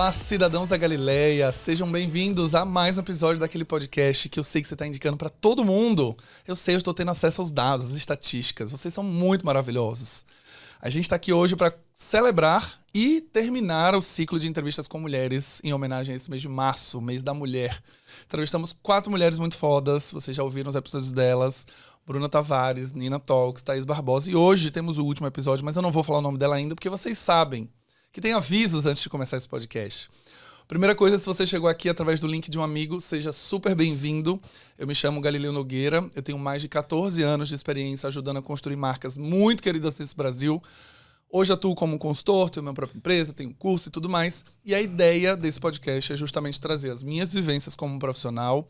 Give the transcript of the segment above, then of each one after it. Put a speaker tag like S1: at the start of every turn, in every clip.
S1: Olá, cidadãos da Galileia, sejam bem-vindos a mais um episódio daquele podcast que eu sei que você está indicando para todo mundo. Eu sei, eu estou tendo acesso aos dados, às estatísticas, vocês são muito maravilhosos. A gente está aqui hoje para celebrar e terminar o ciclo de entrevistas com mulheres em homenagem a esse mês de março, mês da mulher. Entrevistamos 4 mulheres muito fodas, vocês já ouviram os episódios delas. Bruna Tavares, Nina Talks, Thaís Barbosa. E hoje temos o último episódio, mas eu não vou falar o nome dela ainda, porque vocês sabem que tem avisos antes de começar esse podcast. Primeira coisa, se você chegou aqui através do link de um amigo, seja super bem-vindo. Eu me chamo Galileu Nogueira, eu tenho mais de 14 anos de experiência ajudando a construir marcas muito queridas nesse Brasil. Hoje atuo como consultor, tenho minha própria empresa, tenho curso e tudo mais. E a ideia desse podcast é justamente trazer as minhas vivências como profissional,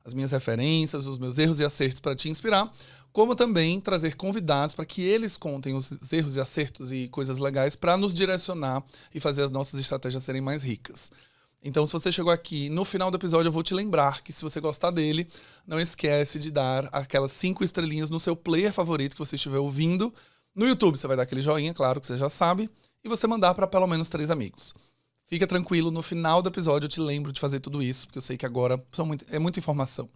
S1: as minhas referências, os meus erros e acertos para te inspirar, como também trazer convidados para que eles contem os erros e acertos e coisas legais para nos direcionar e fazer as nossas estratégias serem mais ricas. Então, se você chegou aqui, no final do episódio eu vou te lembrar que se você gostar dele, não esquece de dar aquelas 5 estrelinhas no seu player favorito que você estiver ouvindo. No YouTube você vai dar aquele joinha, claro que você já sabe, e você mandar para pelo menos 3 amigos. Fica tranquilo, no final do episódio eu te lembro de fazer tudo isso, porque eu sei que agora é muita informação.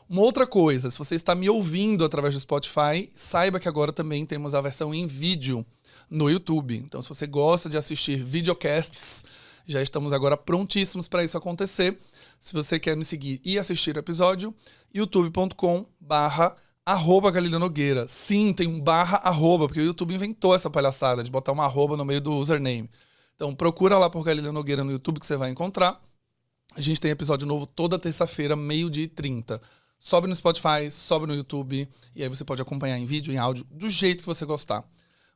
S1: Uma outra coisa, se você está me ouvindo através do Spotify, saiba que agora também temos a versão em vídeo no YouTube. Então, se você gosta de assistir videocasts, já estamos agora prontíssimos para isso acontecer. Se você quer me seguir e assistir o episódio, youtube.com/Galileu Nogueira. Sim, tem um /, porque o YouTube inventou essa palhaçada de botar uma arroba no meio do username. Então procura lá por Galileu Nogueira no YouTube que você vai encontrar. A gente tem episódio novo toda terça-feira, 12h30. Sobe no Spotify, sobe no YouTube, e aí você pode acompanhar em vídeo, em áudio, do jeito que você gostar.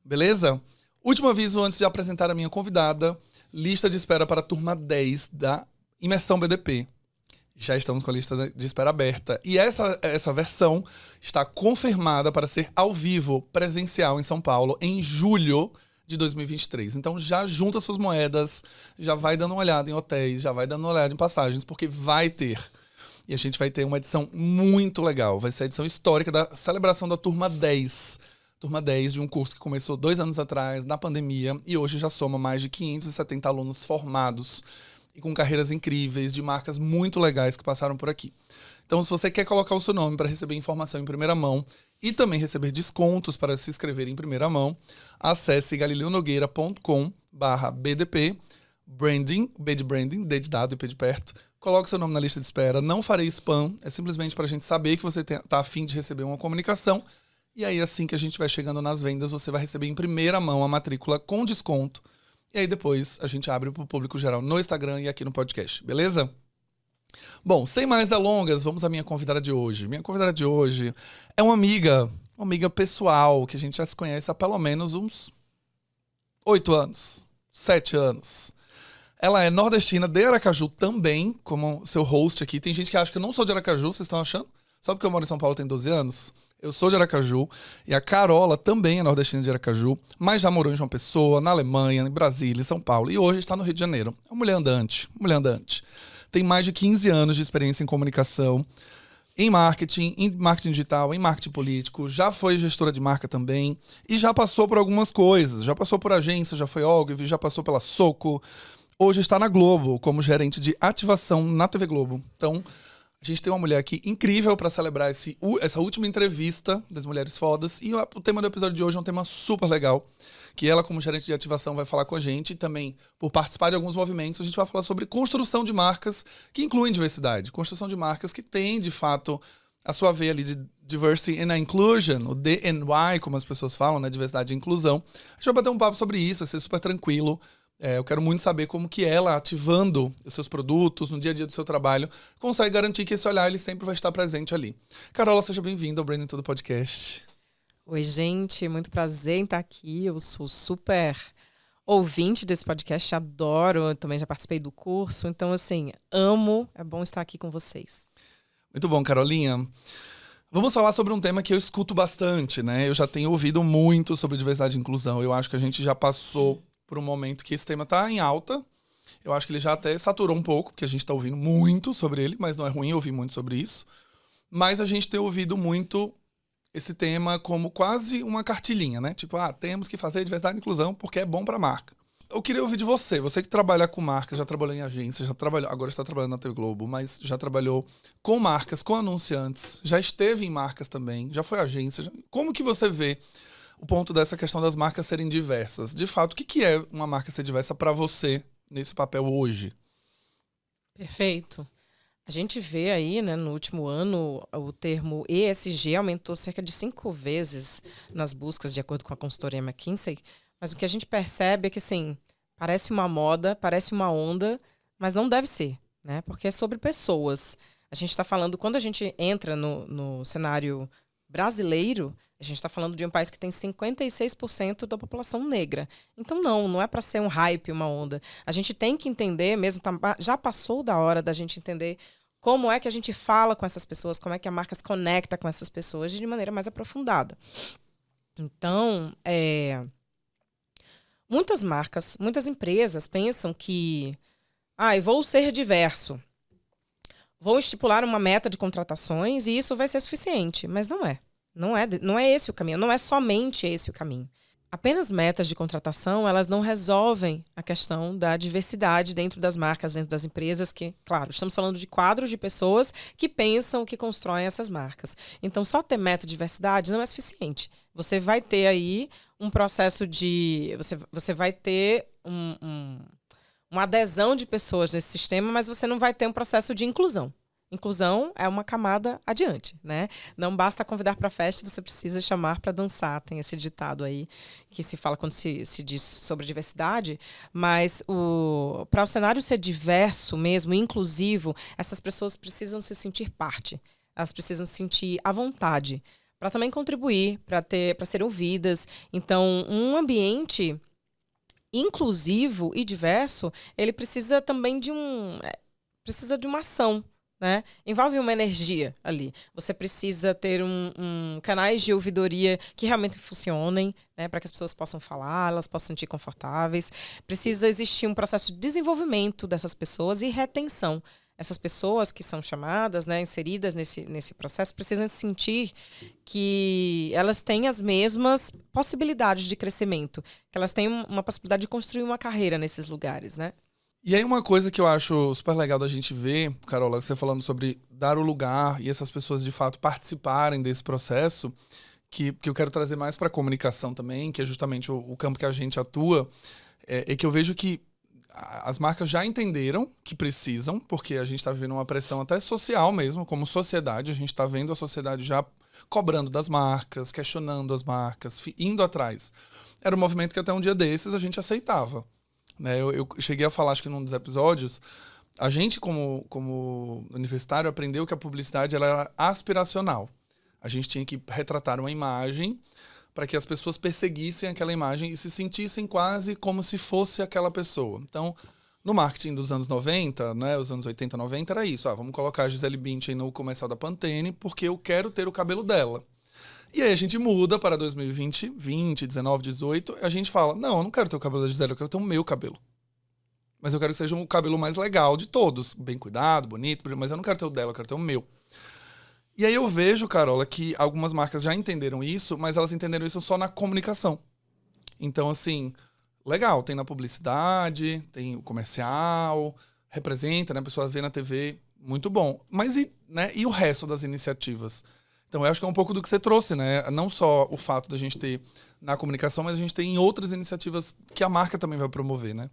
S1: Beleza? Último aviso antes de apresentar a minha convidada, lista de espera para a turma 10 da Imersão BDP. Já estamos com a lista de espera aberta. E essa versão está confirmada para ser ao vivo, presencial em São Paulo, em julho de 2023. Então já junta suas moedas, já vai dando uma olhada em hotéis, já vai dando uma olhada em passagens, porque vai ter. E a gente vai ter uma edição muito legal. Vai ser a edição histórica da celebração da Turma 10. Turma 10 de um curso que começou 2 anos atrás, na pandemia, e hoje já soma mais de 570 alunos formados e com carreiras incríveis, de marcas muito legais que passaram por aqui. Então, se você quer colocar o seu nome para receber informação em primeira mão e também receber descontos para se inscrever em primeira mão, acesse galileunogueira.com/BDP, branding, B de branding, D de dado e P de perto. Coloque seu nome na lista de espera, não farei spam, é simplesmente para a gente saber que você está a fim de receber uma comunicação. E aí, assim que a gente vai chegando nas vendas, você vai receber em primeira mão a matrícula com desconto. E aí depois a gente abre para o público geral no Instagram e aqui no podcast, beleza? Bom, sem mais delongas, vamos à minha convidada de hoje. Minha convidada de hoje é uma amiga pessoal, que a gente já se conhece há pelo menos uns 8 anos, 7 anos. Ela é nordestina de Aracaju também, como seu host aqui. Tem gente que acha que eu não sou de Aracaju, vocês estão achando? Só porque eu moro em São Paulo tem 12 anos? Eu sou de Aracaju, e a Carola também é nordestina de Aracaju, mas já morou em João Pessoa, na Alemanha, em Brasília, em São Paulo, e hoje está no Rio de Janeiro. É uma mulher andante, Tem mais de 15 anos de experiência em comunicação, em marketing digital, em marketing político, já foi gestora de marca também, e já passou por algumas coisas, já passou por agência, já foi Ogilvy, já passou pela Soco, hoje está na Globo, como gerente de ativação na TV Globo. Então, a gente tem uma mulher aqui incrível para celebrar essa última entrevista das Mulheres Fodas. E o tema do episódio de hoje é um tema super legal, que ela, como gerente de ativação, vai falar com a gente. E também, por participar de alguns movimentos, a gente vai falar sobre construção de marcas que incluem diversidade. Construção de marcas que tem, de fato, a sua veia ali de Diversity and Inclusion, o D&Y, como as pessoas falam, né? Diversidade e inclusão. A gente vai bater um papo sobre isso, vai ser super tranquilo. Eu quero muito saber como que ela, ativando os seus produtos no dia a dia do seu trabalho, consegue garantir que esse olhar ele sempre vai estar presente ali. Carola, seja bem-vinda ao Branding Tudo Podcast.
S2: Oi, gente. Muito prazer em estar aqui. Eu sou super ouvinte desse podcast, adoro. Eu também já participei do curso. Então, assim, amo. É bom estar aqui com vocês.
S1: Muito bom, Carolinha. Vamos falar sobre um tema que eu escuto bastante, né? Eu já tenho ouvido muito sobre diversidade e inclusão. Eu acho que a gente já passou por um momento que esse tema está em alta. Eu acho que ele já até saturou um pouco, porque a gente está ouvindo muito sobre ele, mas não é ruim ouvir muito sobre isso. Mas a gente tem ouvido muito esse tema como quase uma cartilhinha, né? Tipo, temos que fazer diversidade e inclusão porque é bom para a marca. eu queria ouvir de você. Você que trabalha com marcas, já trabalhou em agência, já trabalhou, agora está trabalhando na TV Globo, mas já trabalhou com marcas, com anunciantes, já esteve em marcas também, já foi agência. Como que você vê o ponto dessa questão das marcas serem diversas? De fato, o que é uma marca ser diversa para você nesse papel hoje?
S2: Perfeito. A gente vê aí, né, no último ano, o termo ESG aumentou cerca de 5 vezes nas buscas, de acordo com a consultoria McKinsey. Mas o que a gente percebe é que, assim, parece uma moda, parece uma onda, mas não deve ser, né? Porque é sobre pessoas. A gente está falando, quando a gente entra no cenário brasileiro, a gente está falando de um país que tem 56% da população negra. Então, não é para ser um hype, uma onda. A gente tem que entender mesmo, já passou da hora da gente entender como é que a gente fala com essas pessoas, como é que a marca se conecta com essas pessoas de maneira mais aprofundada. Então, muitas marcas, muitas empresas pensam que eu vou ser diverso, vou estipular uma meta de contratações e isso vai ser suficiente, mas não é. Não é esse o caminho, não é somente esse o caminho. Apenas metas de contratação, elas não resolvem a questão da diversidade dentro das marcas, dentro das empresas, que, claro, estamos falando de quadros de pessoas que pensam, que constroem essas marcas. Então, só ter meta de diversidade não é suficiente. Você vai ter aí um processo de... Você vai ter uma adesão de pessoas nesse sistema, mas você não vai ter um processo de inclusão. Inclusão é uma camada adiante, né? Não basta convidar para a festa, você precisa chamar para dançar. Tem esse ditado aí que se fala quando se diz sobre diversidade, mas para o cenário ser diverso mesmo, inclusivo, essas pessoas precisam se sentir parte. Elas precisam se sentir à vontade para também contribuir, para serem ouvidas. Então, um ambiente inclusivo e diverso, ele precisa também de uma ação, né? Envolve uma energia ali. Você precisa ter canais de ouvidoria que realmente funcionem, né? Para que as pessoas possam falar, elas possam se sentir confortáveis. Precisa existir um processo de desenvolvimento dessas pessoas e retenção. Essas pessoas que são chamadas, né, inseridas nesse processo, precisam sentir que elas têm as mesmas possibilidades de crescimento, que elas têm uma possibilidade de construir uma carreira nesses lugares, né?
S1: E aí uma coisa que eu acho super legal da gente ver, Carola, você falando sobre dar o lugar e essas pessoas de fato participarem desse processo, que eu quero trazer mais para a comunicação também, que é justamente o campo que a gente atua, é que eu vejo que as marcas já entenderam que precisam, porque a gente está vivendo uma pressão até social mesmo, como sociedade, a gente está vendo a sociedade já cobrando das marcas, questionando as marcas, indo atrás. Era um movimento que até um dia desses a gente aceitava. Né? Eu cheguei a falar, acho que num dos episódios, a gente como universitário aprendeu que a publicidade ela era aspiracional. A gente tinha que retratar uma imagem para que as pessoas perseguissem aquela imagem e se sentissem quase como se fosse aquela pessoa. Então, no marketing dos anos 90, né, os anos 80, 90, era isso. Vamos colocar a Gisele Bündchen no comercial da Pantene porque eu quero ter o cabelo dela. E aí a gente muda para 2020, 20, 19, 18, e a gente fala, não, eu não quero ter o cabelo da Gisele, eu quero ter o meu cabelo. Mas eu quero que seja o cabelo mais legal de todos, bem cuidado, bonito, mas eu não quero ter o dela, eu quero ter o meu. E aí eu vejo, Carola, que algumas marcas já entenderam isso, mas elas entenderam isso só na comunicação. Então, assim, legal, tem na publicidade, tem o comercial, representa, né, a pessoa vê na TV, muito bom. Mas e o resto das iniciativas? Então, eu acho que é um pouco do que você trouxe, né? Não só o fato da gente ter na comunicação, mas a gente tem outras iniciativas que a marca também vai promover, né?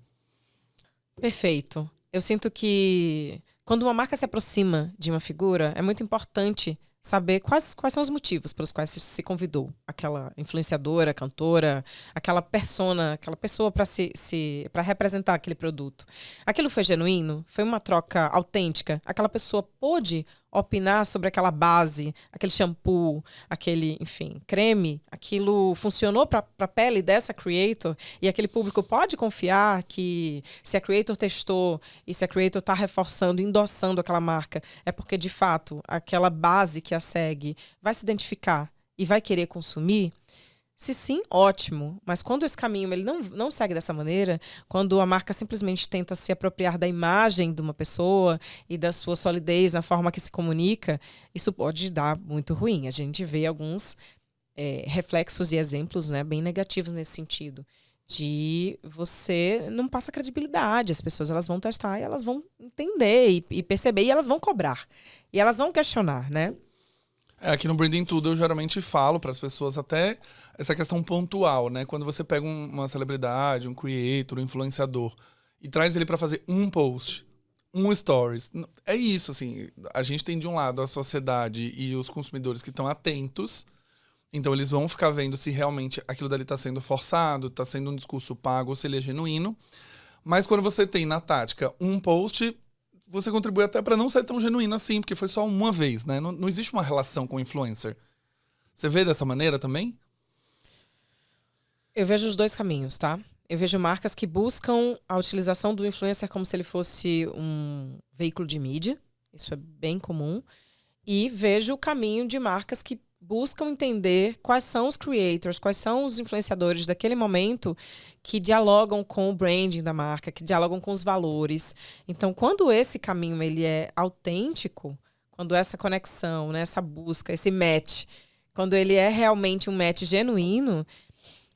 S2: Perfeito. Eu sinto que quando uma marca se aproxima de uma figura, é muito importante saber quais são os motivos pelos quais se convidou aquela influenciadora, cantora, aquela persona, aquela pessoa para representar aquele produto. Aquilo foi genuíno? Foi uma troca autêntica? Aquela pessoa pôde opinar sobre aquela base, aquele shampoo, aquele, enfim, creme? Aquilo funcionou para a pele dessa creator? E aquele público pode confiar que se a creator testou e se a creator está reforçando, endossando aquela marca, é porque, de fato, aquela base que a segue vai se identificar e vai querer consumir? Se sim, ótimo. Mas quando esse caminho ele não segue dessa maneira, quando a marca simplesmente tenta se apropriar da imagem de uma pessoa e da sua solidez na forma que se comunica, isso pode dar muito ruim. A gente vê alguns reflexos e exemplos, né, bem negativos nesse sentido. de você não passa credibilidade. As pessoas elas vão testar e elas vão entender e perceber e elas vão cobrar. E elas vão questionar, né?
S1: Aqui no Branding Tudo eu geralmente falo para as pessoas até essa questão pontual, né? Quando você pega uma celebridade, um creator, um influenciador e traz ele para fazer um post, um stories. É isso, assim, a gente tem de um lado a sociedade e os consumidores que estão atentos, então eles vão ficar vendo se realmente aquilo dali está sendo forçado, está sendo um discurso pago ou se ele é genuíno. Mas quando você tem na tática um post, você contribui até para não ser tão genuíno assim, porque foi só uma vez, né? Não existe uma relação com o influencer. Você vê dessa maneira também?
S2: Eu vejo os dois caminhos, tá? Eu vejo marcas que buscam a utilização do influencer como se ele fosse um veículo de mídia. Isso é bem comum. E vejo o caminho de marcas que buscam entender quais são os creators, quais são os influenciadores daquele momento que dialogam com o branding da marca, que dialogam com os valores. Então, quando esse caminho ele é autêntico, quando essa conexão, né, essa busca, esse match, quando ele é realmente um match genuíno,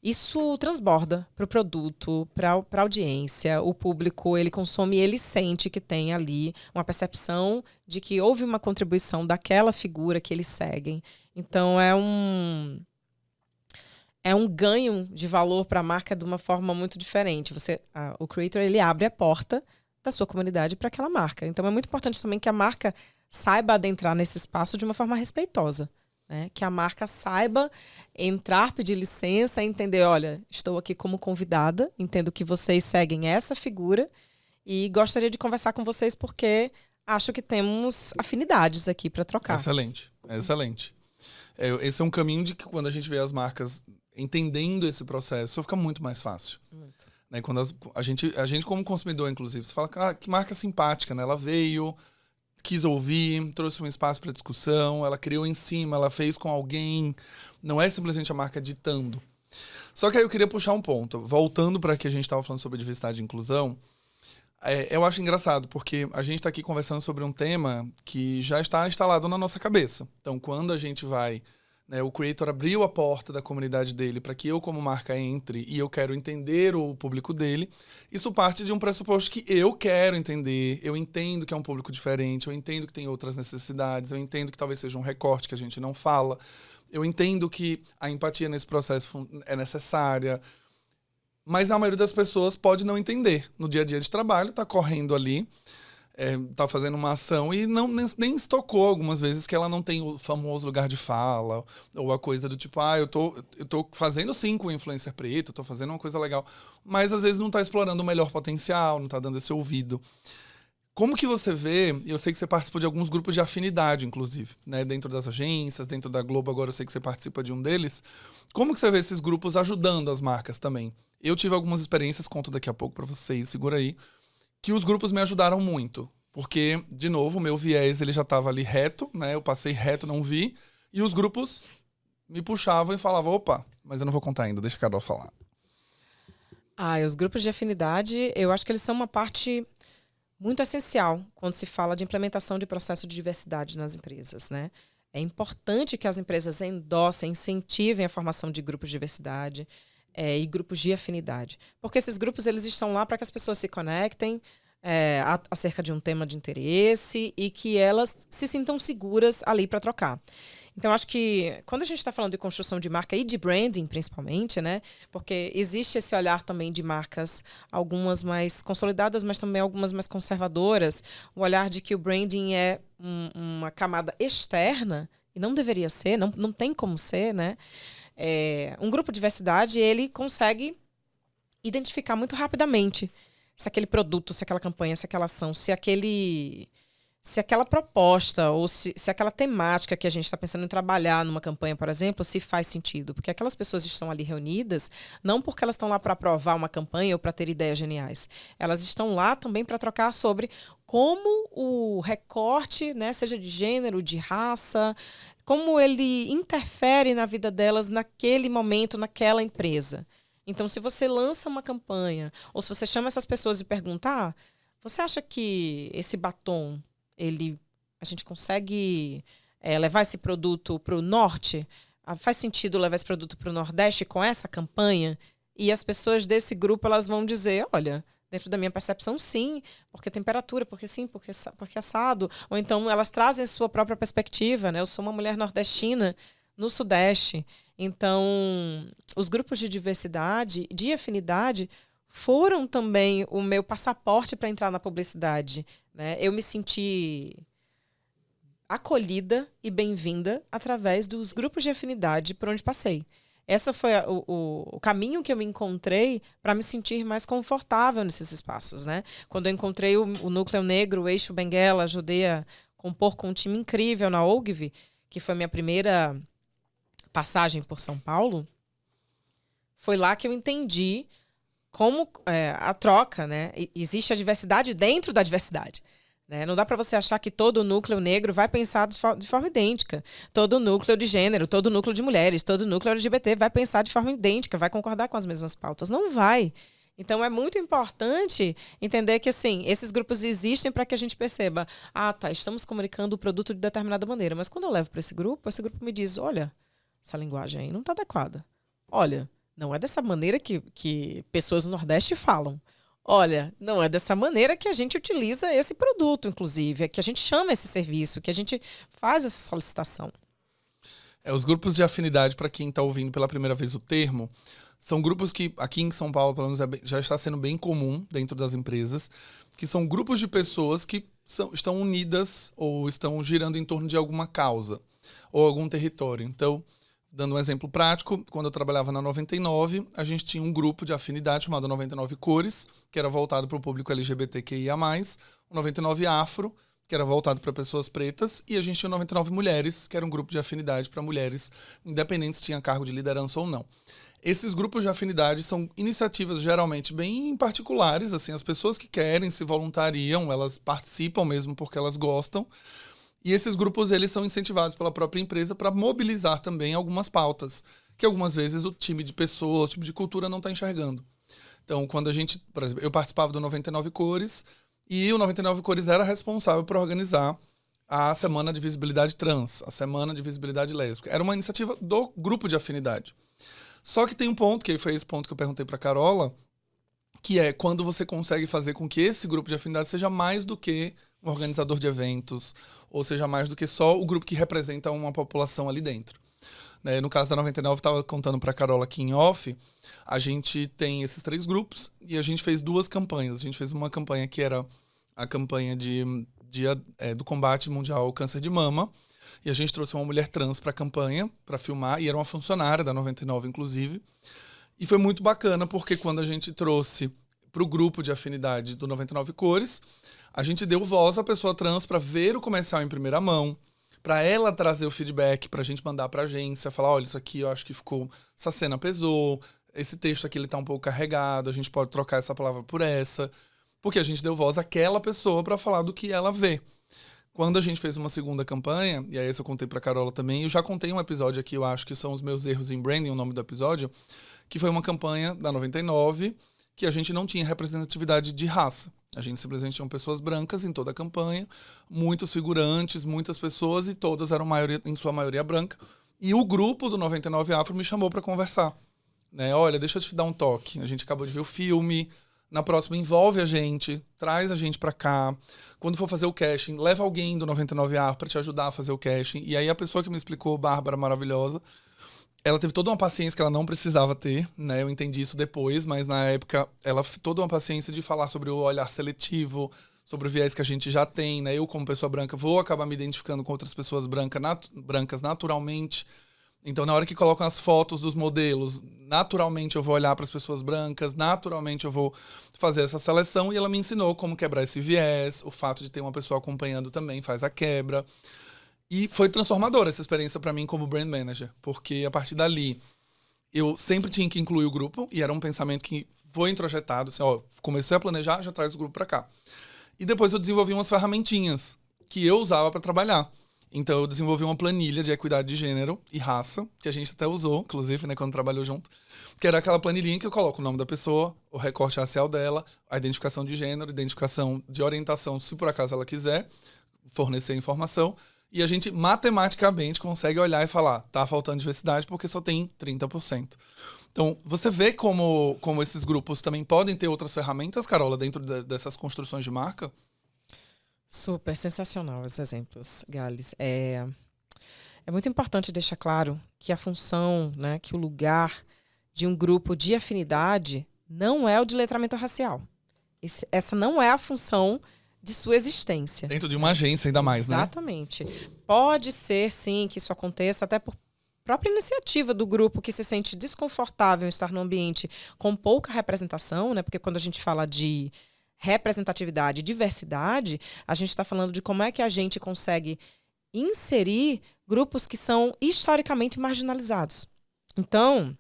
S2: isso transborda para o produto, para a audiência. O público, ele consome e ele sente que tem ali uma percepção de que houve uma contribuição daquela figura que eles seguem. Então, é um ganho de valor para a marca de uma forma muito diferente. O creator, ele abre a porta da sua comunidade para aquela marca. Então, é muito importante também que a marca saiba adentrar nesse espaço de uma forma respeitosa. Né? Que a marca saiba entrar, pedir licença, entender, olha, estou aqui como convidada, entendo que vocês seguem essa figura e gostaria de conversar com vocês porque acho que temos afinidades aqui para trocar.
S1: Excelente, excelente. Esse é um caminho de que quando a gente vê as marcas entendendo esse processo, fica muito mais fácil. Muito. Né? Quando a gente como consumidor, inclusive, você fala, ah, que marca simpática, né? Ela veio, quis ouvir, trouxe um espaço para discussão, ela criou em cima, ela fez com alguém. Não é simplesmente a marca ditando. Só que aí eu queria puxar um ponto. Voltando para que a gente estava falando sobre diversidade e inclusão, eu acho engraçado, porque a gente está aqui conversando sobre um tema que já está instalado na nossa cabeça. Então, quando a gente vai... Né, o creator abriu a porta da comunidade dele para que eu, como marca, entre e eu quero entender o público dele. Isso parte de um pressuposto que eu quero entender, eu entendo que é um público diferente, eu entendo que tem outras necessidades, eu entendo que talvez seja um recorte que a gente não fala, eu entendo que a empatia nesse processo é necessária, mas a maioria das pessoas pode não entender. No dia a dia de trabalho, tá correndo ali, tá fazendo uma ação e nem se tocou algumas vezes que ela não tem o famoso lugar de fala, ou a coisa do tipo, eu tô fazendo sim com o influencer preto, tô fazendo uma coisa legal, mas às vezes não tá explorando o melhor potencial, não tá dando esse ouvido. Como que você vê, eu sei que você participou de alguns grupos de afinidade, inclusive, né, dentro das agências, dentro da Globo, agora eu sei que você participa de um deles. Como que você vê esses grupos ajudando as marcas também? Eu tive algumas experiências, conto daqui a pouco pra vocês, segura aí, que os grupos me ajudaram muito. Porque, de novo, o meu viés ele já estava ali reto, né? Eu passei reto, não vi. E os grupos me puxavam e falavam, opa, mas eu não vou contar ainda, deixa a Carol falar.
S2: Os grupos de afinidade, eu acho que eles são uma parte muito essencial quando se fala de implementação de processo de diversidade nas empresas, né? É importante que as empresas endossem, incentivem a formação de grupos de diversidade e grupos de afinidade. Porque esses grupos eles estão lá para que as pessoas se conectem acerca de um tema de interesse e que elas se sintam seguras ali para trocar. Então, acho que quando a gente está falando de construção de marca e de branding, principalmente, né? Porque existe esse olhar também de marcas, algumas mais consolidadas, mas também algumas mais conservadoras, o olhar de que o branding é uma camada externa, e não deveria ser, não tem como ser, né? Um grupo de diversidade, ele consegue identificar muito rapidamente se aquele produto, se aquela campanha, se aquela ação, se aquela proposta ou se aquela temática que a gente está pensando em trabalhar numa campanha, por exemplo, se faz sentido. Porque aquelas pessoas estão ali reunidas não porque elas estão lá para aprovar uma campanha ou para ter ideias geniais. Elas estão lá também para trocar sobre como o recorte, né, seja de gênero, de raça, como ele interfere na vida delas naquele momento, naquela empresa. Então, se você lança uma campanha, ou se você chama essas pessoas e pergunta, você acha que esse batom, a gente consegue levar esse produto para o norte? Faz sentido levar esse produto para o Nordeste com essa campanha? e as pessoas desse grupo elas vão dizer, olha, dentro da minha percepção, sim, porque temperatura, porque sim, porque assado. Ou então elas trazem a sua própria perspectiva, né? Eu sou uma mulher nordestina no Sudeste. Então, os grupos de diversidade, de afinidade, foram também o meu passaporte para entrar na publicidade, né? Eu me senti acolhida e bem-vinda através dos grupos de afinidade por onde passei. Esse foi o caminho que eu me encontrei para me sentir mais confortável nesses espaços, né? Quando eu encontrei o Núcleo Negro, o Eixo Benguela, ajudei a compor com um time incrível na OGV, que foi minha primeira passagem por São Paulo, foi lá que eu entendi como a troca, né? Existe a diversidade dentro da diversidade. Né? Não dá para você achar que todo núcleo negro vai pensar de forma idêntica. Todo núcleo de gênero, todo núcleo de mulheres, todo núcleo LGBT vai pensar de forma idêntica, vai concordar com as mesmas pautas. Não vai. Então, é muito importante entender que, assim, esses grupos existem para que a gente perceba, estamos comunicando o produto de determinada maneira, mas quando eu levo para esse grupo me diz, olha, essa linguagem aí não está adequada. Olha, não é dessa maneira que pessoas do Nordeste falam. Olha, não é dessa maneira que a gente utiliza esse produto, inclusive, é que a gente chama esse serviço, que a gente faz essa solicitação.
S1: Os grupos de afinidade, para quem está ouvindo pela primeira vez o termo, são grupos que, aqui em São Paulo, pelo menos, já está sendo bem comum dentro das empresas, que são grupos de pessoas que estão unidas ou estão girando em torno de alguma causa ou algum território. Então, dando um exemplo prático, quando eu trabalhava na 99, a gente tinha um grupo de afinidade chamado 99 Cores, que era voltado para o público LGBTQIA+, o 99 Afro, que era voltado para pessoas pretas, e a gente tinha o 99 Mulheres, que era um grupo de afinidade para mulheres, independente se tinha cargo de liderança ou não. Esses grupos de afinidade são iniciativas geralmente bem particulares, assim, as pessoas que querem se voluntariam, elas participam mesmo porque elas gostam. E esses grupos, eles são incentivados pela própria empresa para mobilizar também algumas pautas, que algumas vezes o time de pessoas, o time de cultura não está enxergando. Então, quando a gente, por exemplo, eu participava do 99 Cores, e o 99 Cores era responsável por organizar a Semana de Visibilidade Trans, a Semana de Visibilidade Lésbica. Era uma iniciativa do grupo de afinidade. Só que tem um ponto, que foi esse ponto que eu perguntei para a Carola, que é quando você consegue fazer com que esse grupo de afinidade seja mais do que um organizador de eventos, ou seja, mais do que só o grupo que representa uma população ali dentro. Né? No caso da 99, eu estava contando para a Carola aqui em off, a gente tem esses 3 grupos e a gente fez 2 campanhas. A gente fez uma campanha que era a campanha do combate mundial ao câncer de mama, e a gente trouxe uma mulher trans para a campanha, para filmar, e era uma funcionária da 99, inclusive. E foi muito bacana, porque quando a gente trouxe para o grupo de afinidade do 99 Cores, a gente deu voz à pessoa trans para ver o comercial em primeira mão, para ela trazer o feedback, para a gente mandar para a agência, falar, olha, isso aqui eu acho que ficou, essa cena pesou, esse texto aqui ele tá um pouco carregado, a gente pode trocar essa palavra por essa, porque a gente deu voz àquela pessoa para falar do que ela vê. Quando a gente fez uma segunda campanha, e aí essa eu contei pra Carola também, eu já contei um episódio aqui, eu acho que são os meus erros em branding, o nome do episódio, que foi uma campanha da 99, que a gente não tinha representatividade de raça. A gente simplesmente tinha pessoas brancas em toda a campanha, muitos figurantes, muitas pessoas, e todas eram em sua maioria branca. E o grupo do 99 Afro me chamou para conversar. Né? Olha, deixa eu te dar um toque. A gente acabou de ver o filme, na próxima envolve a gente, traz a gente para cá. Quando for fazer o casting, leva alguém do 99 Afro para te ajudar a fazer o casting. E aí a pessoa que me explicou, Bárbara maravilhosa, ela teve toda uma paciência que ela não precisava ter, né? Eu entendi isso depois, mas na época ela toda uma paciência de falar sobre o olhar seletivo, sobre o viés que a gente já tem, né? Eu, como pessoa branca, vou acabar me identificando com outras pessoas brancas naturalmente. Então, na hora que colocam as fotos dos modelos, naturalmente eu vou olhar para as pessoas brancas, naturalmente eu vou fazer essa seleção, e ela me ensinou como quebrar esse viés, o fato de ter uma pessoa acompanhando também faz a quebra. E foi transformadora essa experiência para mim como brand manager, porque a partir dali eu sempre tinha que incluir o grupo, e era um pensamento que foi introjetado, assim, ó, comecei a planejar, já traz o grupo para cá. E depois eu desenvolvi umas ferramentinhas que eu usava para trabalhar. Então eu desenvolvi uma planilha de equidade de gênero e raça, que a gente até usou, inclusive, né, quando trabalhou junto, que era aquela planilhinha que eu coloco o nome da pessoa, o recorte racial dela, a identificação de gênero, identificação de orientação, se por acaso ela quiser fornecer informação, e a gente matematicamente consegue olhar e falar, tá faltando diversidade porque só tem 30%. Então, você vê como esses grupos também podem ter outras ferramentas, Carola, dentro dessas construções de marca?
S2: Super, sensacional os exemplos, Gales. É muito importante deixar claro que a função, né, que o lugar de um grupo de afinidade não é o de letramento racial. Essa não é a função de sua existência.
S1: Dentro de uma agência, ainda mais, né?
S2: Exatamente. Pode ser, sim, que isso aconteça até por própria iniciativa do grupo que se sente desconfortável em estar num ambiente com pouca representação, né? Porque quando a gente fala de representatividade e diversidade, a gente está falando de como é que a gente consegue inserir grupos que são historicamente marginalizados. Então,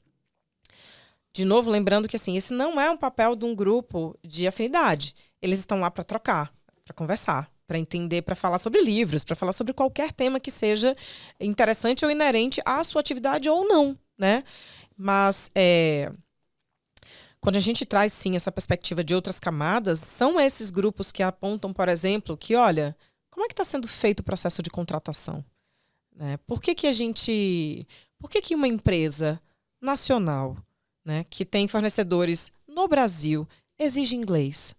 S2: de novo, lembrando que assim, esse não é um papel de um grupo de afinidade. Eles estão lá para trocar, para conversar, para entender, para falar sobre livros, para falar sobre qualquer tema que seja interessante ou inerente à sua atividade ou não, né? Mas quando a gente traz, sim, essa perspectiva de outras camadas, são esses grupos que apontam, por exemplo, que, olha, como é que está sendo feito o processo de contratação? Né? Por que que uma empresa nacional, né, que tem fornecedores no Brasil, exige inglês?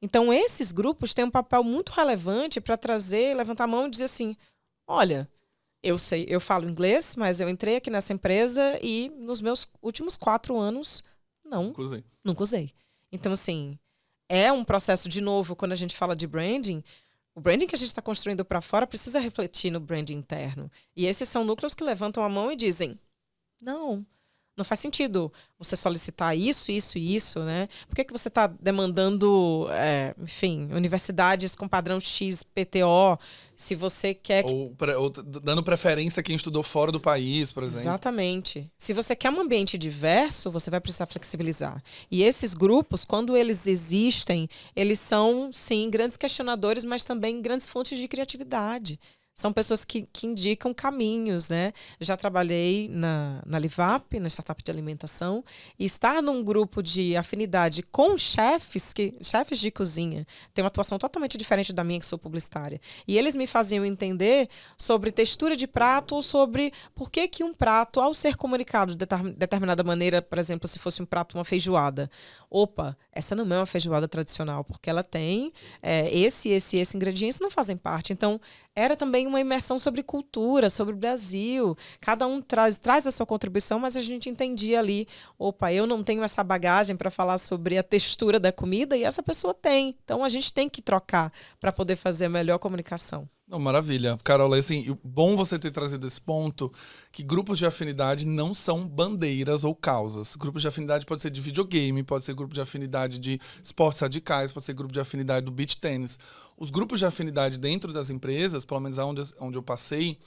S2: Então, esses grupos têm um papel muito relevante para trazer, levantar a mão e dizer assim, olha, eu falo inglês, mas eu entrei aqui nessa empresa e nos meus últimos 4 anos, nunca usei. Então, assim, é um processo, de novo, quando a gente fala de branding, o branding que a gente está construindo para fora precisa refletir no branding interno. E esses são núcleos que levantam a mão e dizem, não faz sentido você solicitar isso, isso e isso, né? Por que você está demandando, enfim, universidades com padrão XPTO, se você quer...
S1: Ou dando preferência a quem estudou fora do país, por exemplo.
S2: Exatamente. Se você quer um ambiente diverso, você vai precisar flexibilizar. E esses grupos, quando eles existem, eles são, sim, grandes questionadores, mas também grandes fontes de criatividade. São pessoas que indicam caminhos, né? Já trabalhei na Livap, na startup de alimentação, e estar num grupo de afinidade com chefes de cozinha tem uma atuação totalmente diferente da minha, que sou publicitária. E eles me faziam entender sobre textura de prato ou sobre por que um prato, ao ser comunicado de determinada maneira, por exemplo, se fosse um prato, uma feijoada. Opa, essa não é uma feijoada tradicional, porque ela tem esse ingredientes não fazem parte. Então, era também uma imersão sobre cultura, sobre o Brasil. Cada um traz a sua contribuição, mas a gente entendia ali, opa, eu não tenho essa bagagem para falar sobre a textura da comida e essa pessoa tem. Então, a gente tem que trocar para poder fazer a melhor comunicação.
S1: Não, maravilha. Carola, assim, bom você ter trazido esse ponto, que grupos de afinidade não são bandeiras ou causas. Grupos de afinidade pode ser de videogame, pode ser grupo de afinidade de esportes radicais, pode ser grupo de afinidade do beach tennis. Os grupos de afinidade dentro das empresas, pelo menos onde eu passei,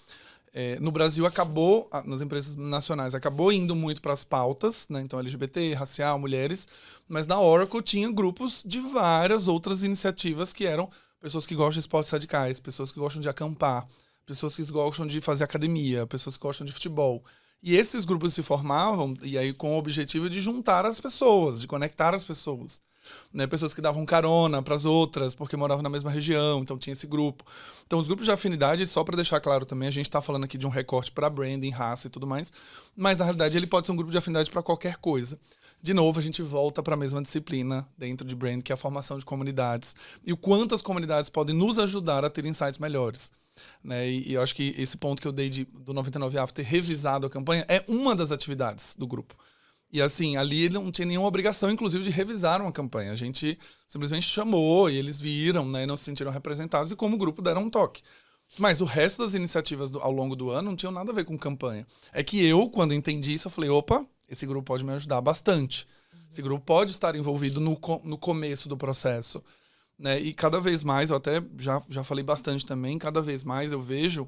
S1: no Brasil acabou, nas empresas nacionais, acabou indo muito para as pautas, né? Então LGBT, racial, mulheres, mas na Oracle tinha grupos de várias outras iniciativas que eram pessoas que gostam de esportes radicais, pessoas que gostam de acampar, pessoas que gostam de fazer academia, pessoas que gostam de futebol. E esses grupos se formavam, e aí com o objetivo de juntar as pessoas, de conectar as pessoas. Né? Pessoas que davam carona para as outras, porque moravam na mesma região, então tinha esse grupo. Então os grupos de afinidade, só para deixar claro também, a gente está falando aqui de um recorte para branding, raça e tudo mais, mas na realidade ele pode ser um grupo de afinidade para qualquer coisa. De novo, a gente volta para a mesma disciplina dentro de brand, que é a formação de comunidades. E o quanto as comunidades podem nos ajudar a ter insights melhores. Né? E eu acho que esse ponto que eu dei do 99 After ter revisado a campanha é uma das atividades do grupo. E assim, ali não tinha nenhuma obrigação, inclusive, de revisar uma campanha. A gente simplesmente chamou e eles viram, né, e não se sentiram representados e como grupo deram um toque. Mas o resto das iniciativas ao longo do ano não tinham nada a ver com campanha. É que eu, quando entendi isso, eu falei, opa, esse grupo pode me ajudar bastante. Esse grupo pode estar envolvido no começo do processo. Né? E cada vez mais, eu até já falei bastante também, cada vez mais eu vejo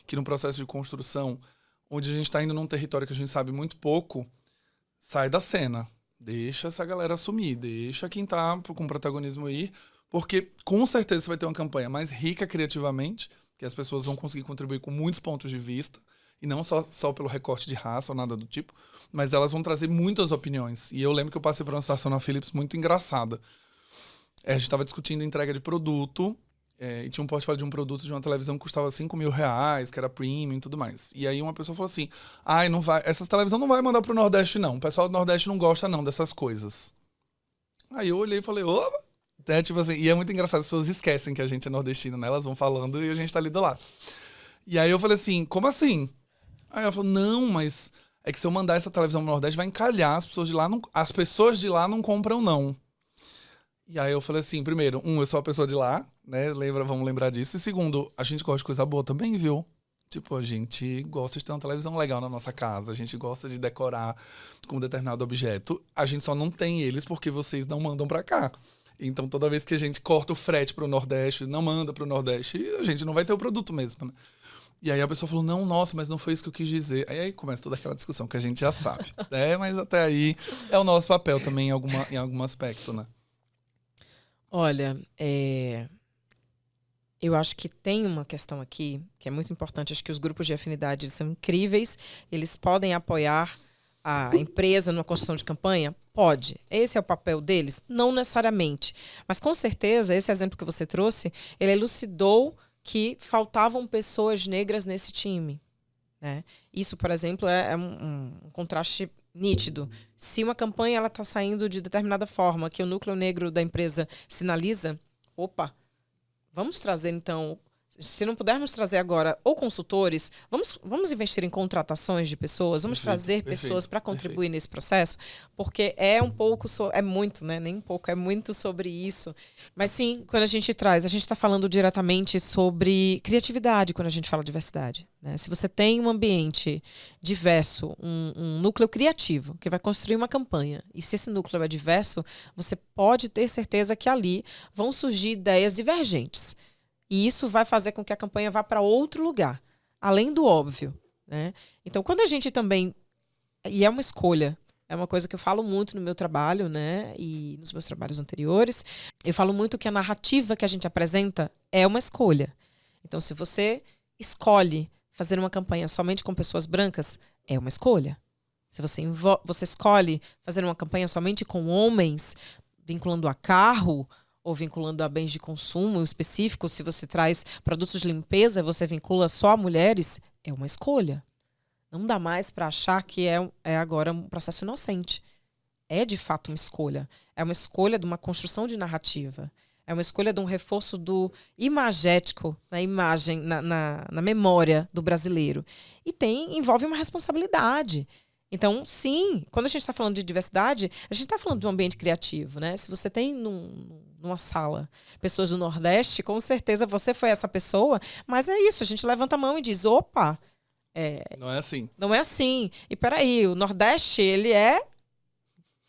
S1: que no processo de construção, onde a gente está indo num território que a gente sabe muito pouco, sai da cena. Deixa essa galera assumir, deixa quem tá com protagonismo ir, porque com certeza você vai ter uma campanha mais rica criativamente, que as pessoas vão conseguir contribuir com muitos pontos de vista, e não só pelo recorte de raça ou nada do tipo, mas elas vão trazer muitas opiniões. E eu lembro que eu passei por uma situação na Philips muito engraçada. A gente estava discutindo entrega de produto e tinha um portfólio de um produto de uma televisão que custava R$ 5.000, que era premium e tudo mais. E aí uma pessoa falou assim, ai, não vai, essa televisão não vai mandar pro Nordeste, não. O pessoal do Nordeste não gosta, não, dessas coisas. Aí eu olhei e falei, opa! Tipo assim, e é muito engraçado, as pessoas esquecem que a gente é nordestino, né? Elas vão falando e a gente tá ali do lado. E aí eu falei assim, como assim? Aí ela falou, não, mas é que se eu mandar essa televisão pro Nordeste, vai encalhar, as pessoas de lá não compram, não. E aí eu falei assim, primeiro, eu sou a pessoa de lá, né? Vamos lembrar disso. E segundo, a gente gosta de coisa boa também, viu? Tipo, a gente gosta de ter uma televisão legal na nossa casa, a gente gosta de decorar com um determinado objeto. A gente só não tem eles porque vocês não mandam pra cá. Então, toda vez que a gente corta o frete pro Nordeste, não manda pro Nordeste, a gente não vai ter o produto mesmo, né? E aí a pessoa falou, não, nossa, mas não foi isso que eu quis dizer. Aí começa toda aquela discussão que a gente já sabe. Mas até aí é o nosso papel também em algum aspecto, né?
S2: Olha, eu acho que tem uma questão aqui que é muito importante. Acho que os grupos de afinidade eles são incríveis. Eles podem apoiar a empresa numa construção de campanha? Pode. Esse é o papel deles? Não necessariamente. Mas, com certeza, esse exemplo que você trouxe, ele elucidou que faltavam pessoas negras nesse time. Né? Isso, por exemplo, é um contraste nítido. Se uma campanha está saindo de determinada forma, que o núcleo negro da empresa sinaliza, opa, vamos trazer, então, se não pudermos trazer agora ou consultores, vamos investir em contratações de pessoas, vamos trazer pessoas para contribuir nesse processo, porque é um pouco, é muito, né? Nem um pouco, é muito sobre isso. Mas sim, quando a gente está falando diretamente sobre criatividade quando a gente fala diversidade. Né? Se você tem um ambiente diverso, um núcleo criativo que vai construir uma campanha, e se esse núcleo é diverso, você pode ter certeza que ali vão surgir ideias divergentes. E isso vai fazer com que a campanha vá para outro lugar, além do óbvio. Né? Então, quando a gente também... E é uma escolha. É uma coisa que eu falo muito no meu trabalho, né? E nos meus trabalhos anteriores. Eu falo muito que a narrativa que a gente apresenta é uma escolha. Então, se você escolhe fazer uma campanha somente com pessoas brancas, é uma escolha. Se você escolhe fazer uma campanha somente com homens, vinculando a carro... ou vinculando a bens de consumo específicos, se você traz produtos de limpeza, você vincula só a mulheres, é uma escolha. Não dá mais para achar que é agora um processo inocente. É, de fato, uma escolha. É uma escolha de uma construção de narrativa. É uma escolha de um reforço do imagético na imagem, na memória do brasileiro. E envolve uma responsabilidade. Então, sim, quando a gente está falando de diversidade, a gente está falando de um ambiente criativo, né? Se você tem numa sala pessoas do Nordeste, com certeza você foi essa pessoa, mas é isso, a gente levanta a mão e diz, opa...
S1: não é assim.
S2: Não é assim. E peraí, o Nordeste, ele é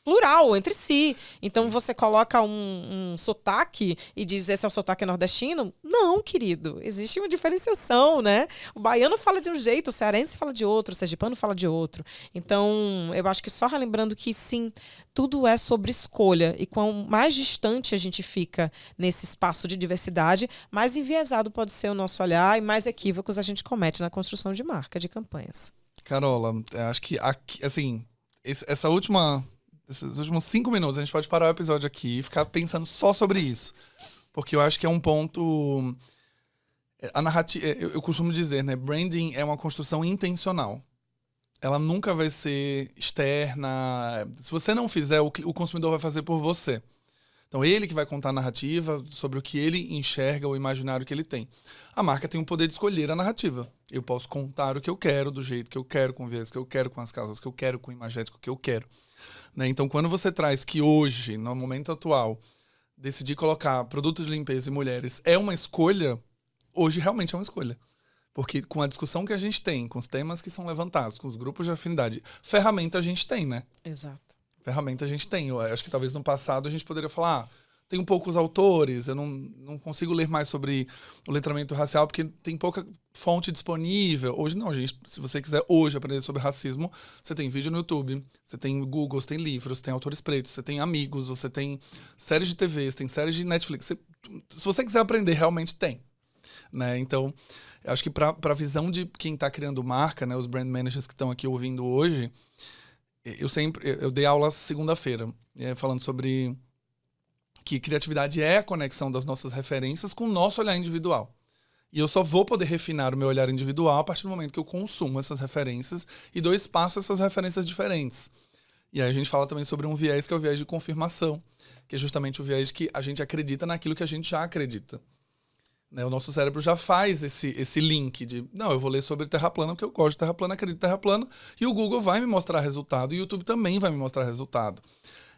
S2: plural entre si. Então você coloca um sotaque e diz esse é o sotaque nordestino? Não, querido. Existe uma diferenciação, né? O baiano fala de um jeito, o cearense fala de outro, o sergipano fala de outro. Então, eu acho que só relembrando que sim, tudo é sobre escolha. E quanto mais distante a gente fica nesse espaço de diversidade, mais enviesado pode ser o nosso olhar e mais equívocos a gente comete na construção de marca, de campanhas.
S1: Carola, acho que aqui, assim, esses últimos 5 minutos, a gente pode parar o episódio aqui e ficar pensando só sobre isso. Porque eu acho que é um ponto... A narrativa, eu costumo dizer, né? Branding é uma construção intencional. Ela nunca vai ser externa. Se você não fizer, o consumidor vai fazer por você. Então, ele que vai contar a narrativa sobre o que ele enxerga, o imaginário que ele tem. A marca tem o poder de escolher a narrativa. Eu posso contar o que eu quero, do jeito que eu quero, com o viés que eu quero, com as causas que eu quero, com o imagético que eu quero. Né? Então, quando você traz que hoje, no momento atual, decidir colocar produtos de limpeza e mulheres é uma escolha, hoje realmente é uma escolha. Porque com a discussão que a gente tem, com os temas que são levantados, com os grupos de afinidade, ferramenta a gente tem, né?
S2: Exato.
S1: Ferramenta a gente tem. Eu acho que talvez no passado a gente poderia falar, tem poucos autores, eu não consigo ler mais sobre o letramento racial porque tem pouca fonte disponível. Hoje não, gente. Se você quiser hoje aprender sobre racismo, você tem vídeo no YouTube, você tem Google, você tem livros, você tem autores pretos, você tem amigos, você tem séries de TV, você tem séries de Netflix. Se você quiser aprender, realmente tem. Né? Então, eu acho que para a visão de quem está criando marca, né, os brand managers que estão aqui ouvindo hoje, eu dei aula segunda-feira, falando sobre que criatividade é a conexão das nossas referências com o nosso olhar individual. E eu só vou poder refinar o meu olhar individual a partir do momento que eu consumo essas referências e dou espaço a essas referências diferentes. E aí a gente fala também sobre um viés que é o viés de confirmação, que é justamente o viés que a gente acredita naquilo que a gente já acredita. Né? O nosso cérebro já faz esse link de, não, eu vou ler sobre terra plana porque eu gosto de terra plana, acredito em terra plana, e o Google vai me mostrar resultado, e o YouTube também vai me mostrar resultado.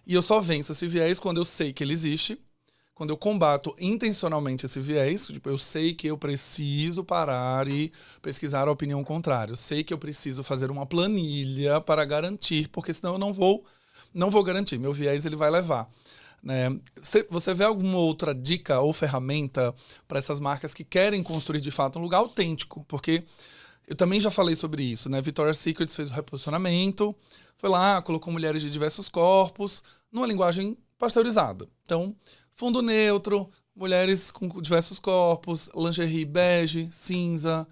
S1: E eu só venço esse viés quando eu sei que ele existe, quando eu combato intencionalmente esse viés, tipo, eu sei que eu preciso parar e pesquisar a opinião contrária. Eu sei que eu preciso fazer uma planilha para garantir, porque senão eu não vou garantir. Meu viés ele vai levar. Né? Você vê alguma outra dica ou ferramenta para essas marcas que querem construir de fato um lugar autêntico? Porque eu também já falei sobre isso. Né? Victoria's Secret fez o reposicionamento, foi lá, colocou mulheres de diversos corpos, numa linguagem pasteurizada. Então, fundo neutro, mulheres com diversos corpos, lingerie bege, cinza,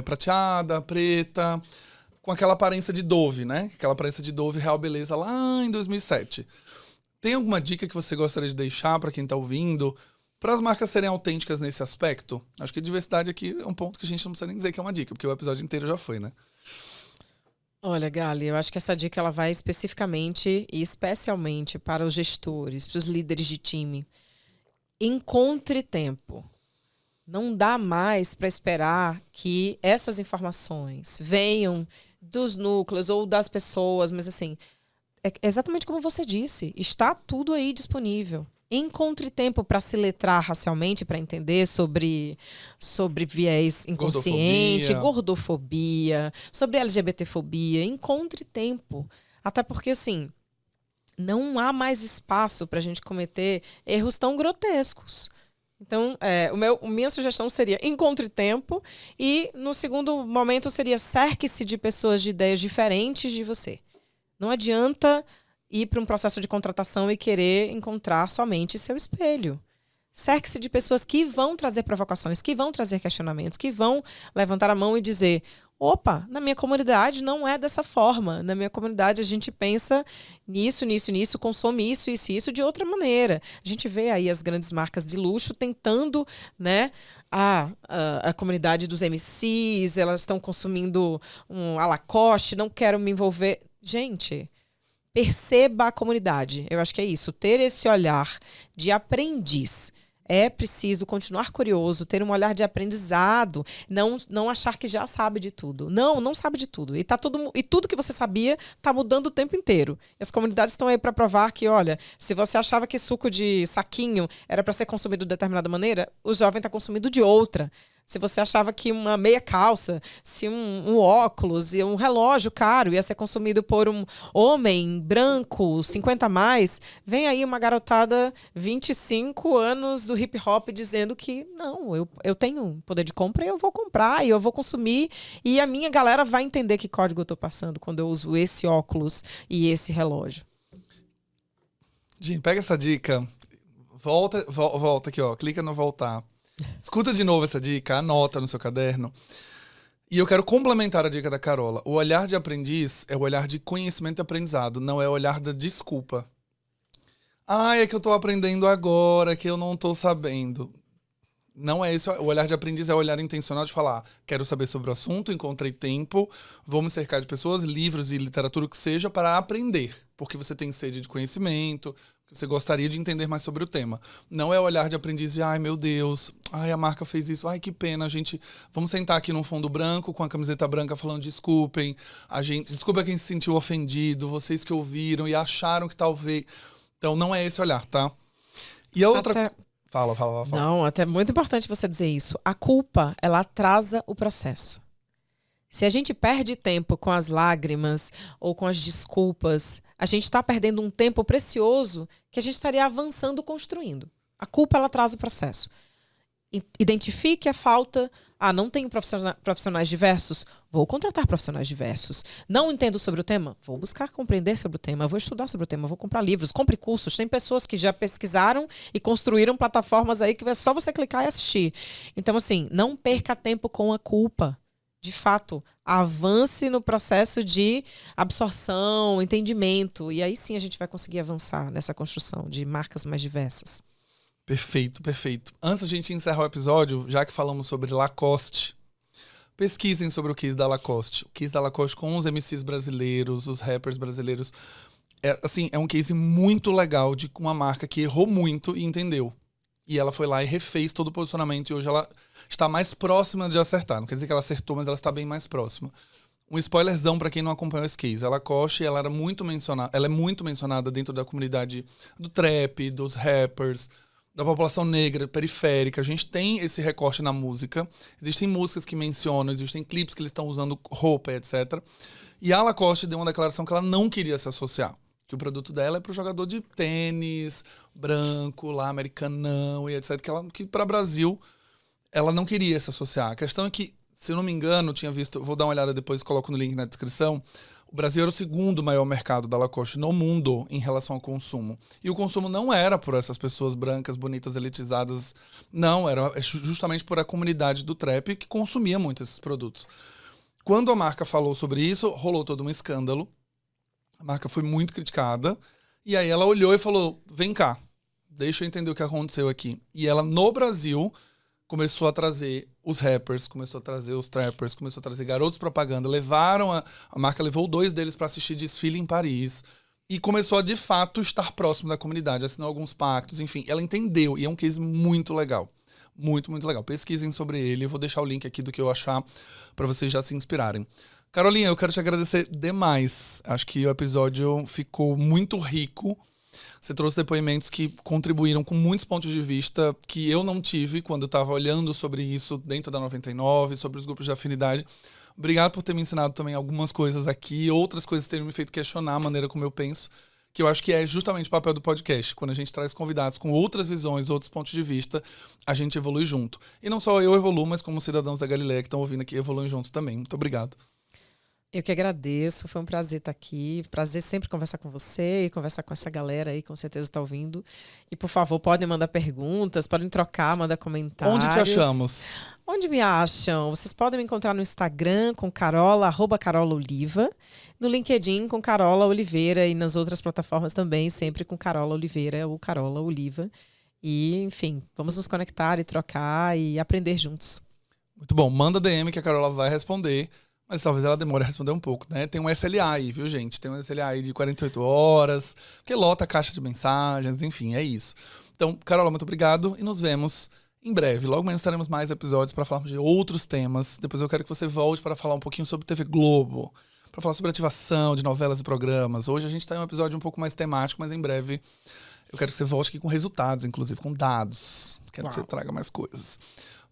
S1: prateada, preta, com aquela aparência de Dove, né? Aquela aparência de Dove Real Beleza lá em 2007. Tem alguma dica que você gostaria de deixar para quem está ouvindo, para as marcas serem autênticas nesse aspecto? Acho que a diversidade aqui é um ponto que a gente não precisa nem dizer que é uma dica, porque o episódio inteiro já foi, né?
S2: Olha, Gali, eu acho que essa dica ela vai especificamente e especialmente para os gestores, para os líderes de time. Encontre tempo. Não dá mais para esperar que essas informações venham dos núcleos ou das pessoas, mas assim, é exatamente como você disse, está tudo aí disponível. Encontre tempo para se letrar racialmente, para entender sobre viés inconsciente, gordofobia, sobre LGBTfobia. Encontre tempo. Até porque, assim, não há mais espaço para a gente cometer erros tão grotescos. Então, minha sugestão seria encontre tempo e, no segundo momento, seria cerque-se de pessoas de ideias diferentes de você. Não adianta ir para um processo de contratação e querer encontrar somente seu espelho. Cerque-se de pessoas que vão trazer provocações, que vão trazer questionamentos, que vão levantar a mão e dizer: opa, na minha comunidade não é dessa forma. Na minha comunidade a gente pensa nisso, consome isso de outra maneira. A gente vê aí as grandes marcas de luxo tentando, né, a comunidade dos MCs, elas estão consumindo um Lacoste, não quero me envolver. Gente, perceba a comunidade. Eu acho que é isso. Ter esse olhar de aprendiz. É preciso continuar curioso, ter um olhar de aprendizado, não achar que já sabe de tudo. Não sabe de tudo. E tudo que você sabia está mudando o tempo inteiro. E as comunidades estão aí para provar que, olha, se você achava que suco de saquinho era para ser consumido de determinada maneira, o jovem está consumindo de outra. Se você achava que uma meia calça, se um óculos e um relógio caro ia ser consumido por um homem branco, 50 a mais, vem aí uma garotada 25 anos do hip hop dizendo que não, eu tenho poder de compra e eu vou comprar e eu vou consumir e a minha galera vai entender que código eu estou passando quando eu uso esse óculos e esse relógio.
S1: Gente, pega essa dica, volta aqui, ó, clica no voltar. Escuta de novo essa dica, anota no seu caderno. E eu quero complementar a dica da Carola. O olhar de aprendiz é o olhar de conhecimento e aprendizado, não é o olhar da desculpa. É que eu tô aprendendo agora, que eu não tô sabendo. Não é esse. O olhar de aprendiz é o olhar intencional de falar: quero saber sobre o assunto, encontrei tempo, vou me cercar de pessoas, livros e literatura, o que seja, para aprender. Porque você tem sede de conhecimento, você gostaria de entender mais sobre o tema. Não é o olhar de aprendiz de, ai meu Deus, ai a marca fez isso, ai que pena, vamos sentar aqui num fundo branco com a camiseta branca falando desculpem, desculpa quem se sentiu ofendido, vocês que ouviram e acharam que talvez... Então não é esse olhar, tá? E a outra... Fala.
S2: Não, até é muito importante você dizer isso. A culpa, ela atrasa o processo. Se a gente perde tempo com as lágrimas ou com as desculpas, a gente está perdendo um tempo precioso que a gente estaria avançando, construindo. A culpa, ela atrasa o processo. Identifique a falta. Não tenho profissionais diversos? Vou contratar profissionais diversos. Não entendo sobre o tema? Vou buscar compreender sobre o tema. Vou estudar sobre o tema. Vou comprar livros. Compre cursos. Tem pessoas que já pesquisaram e construíram plataformas aí que é só você clicar e assistir. Então, assim, não perca tempo com a culpa. De fato, avance no processo de absorção, entendimento. E aí sim a gente vai conseguir avançar nessa construção de marcas mais diversas.
S1: Perfeito, perfeito. Antes de a gente encerrar o episódio, já que falamos sobre Lacoste, pesquisem sobre o case da Lacoste. O case da Lacoste com os MCs brasileiros, os rappers brasileiros. É um case muito legal de uma marca que errou muito e entendeu. E ela foi lá e refez todo o posicionamento e hoje ela está mais próxima de acertar. Não quer dizer que ela acertou, mas ela está bem mais próxima. Um spoilerzão para quem não acompanhou esse case. A Lacoste, ela é muito mencionada dentro da comunidade do trap, dos rappers, da população negra, periférica. A gente tem esse recorte na música. Existem músicas que mencionam, existem clipes que eles estão usando roupa, etc. E a Lacoste deu uma declaração que ela não queria se associar. Que o produto dela é para o jogador de tênis, branco, lá, americanão e etc. Que para o Brasil, ela não queria se associar. A questão é que, se eu não me engano, tinha visto, vou dar uma olhada depois, coloco no link na descrição, o Brasil era o segundo maior mercado da Lacoste no mundo em relação ao consumo. E o consumo não era por essas pessoas brancas, bonitas, elitizadas. Não, era justamente por a comunidade do trap que consumia muito esses produtos. Quando a marca falou sobre isso, rolou todo um escândalo. A marca foi muito criticada. E aí ela olhou e falou, vem cá, deixa eu entender o que aconteceu aqui. E ela, no Brasil, começou a trazer os rappers, começou a trazer os trappers, começou a trazer garotos propaganda. A marca levou 2 deles para assistir desfile em Paris. E começou a, de fato, estar próximo da comunidade. Assinou alguns pactos, enfim. Ela entendeu. E é um case muito legal. Muito, muito legal. Pesquisem sobre ele. Eu vou deixar o link aqui do que eu achar para vocês já se inspirarem. Carolinha, eu quero te agradecer demais. Acho que o episódio ficou muito rico. Você trouxe depoimentos que contribuíram com muitos pontos de vista que eu não tive quando eu estava olhando sobre isso dentro da 99, sobre os grupos de afinidade. Obrigado por ter me ensinado também algumas coisas aqui, outras coisas terem me feito questionar a maneira como eu penso, que eu acho que é justamente o papel do podcast. Quando a gente traz convidados com outras visões, outros pontos de vista, a gente evolui junto. E não só eu evoluo, mas como cidadãos da Galileia que estão ouvindo aqui, evoluem junto também. Muito obrigado.
S2: Eu que agradeço, foi um prazer estar aqui, prazer sempre conversar com você e conversar com essa galera aí, com certeza está ouvindo. E, por favor, podem mandar perguntas, podem trocar, mandar comentários.
S1: Onde te achamos?
S2: Onde me acham? Vocês podem me encontrar no Instagram com Carola, @CarolaOliva, no LinkedIn com Carola Oliveira e nas outras plataformas também, sempre com Carola Oliveira ou Carola Oliva. E, enfim, vamos nos conectar e trocar e aprender juntos.
S1: Muito bom, manda DM que a Carola vai responder. Mas talvez ela demore a responder um pouco, né? Tem um SLA aí, viu, gente? Tem um SLA aí de 48 horas, porque lota a caixa de mensagens, enfim, é isso. Então, Carola, muito obrigado e nos vemos em breve. Logo menos teremos mais episódios para falarmos de outros temas. Depois eu quero que você volte para falar um pouquinho sobre TV Globo, para falar sobre ativação de novelas e programas. Hoje a gente está em um episódio um pouco mais temático, mas em breve eu quero que você volte aqui com resultados, inclusive com dados. Quero que você traga mais coisas.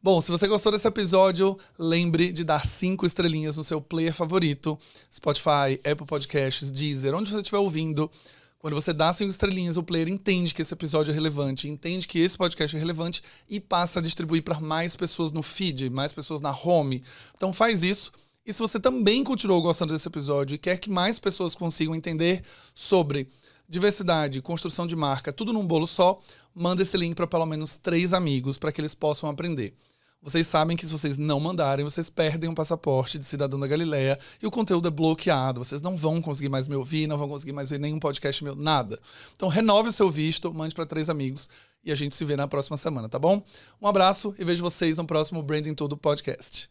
S1: Bom, se você gostou desse episódio, lembre de dar 5 estrelinhas no seu player favorito. Spotify, Apple Podcasts, Deezer, onde você estiver ouvindo. Quando você dá 5 estrelinhas, o player entende que esse episódio é relevante, entende que esse podcast é relevante e passa a distribuir para mais pessoas no feed, mais pessoas na home. Então faz isso. E se você também continuou gostando desse episódio e quer que mais pessoas consigam entender sobre diversidade, construção de marca, tudo num bolo só, manda esse link para pelo menos 3 amigos para que eles possam aprender. Vocês sabem que se vocês não mandarem, vocês perdem um passaporte de cidadão da Galileia e o conteúdo é bloqueado. Vocês não vão conseguir mais me ouvir, não vão conseguir mais ver nenhum podcast meu, nada. Então renove o seu visto, mande para 3 amigos e a gente se vê na próxima semana, tá bom? Um abraço e vejo vocês no próximo Branding Tudo Podcast.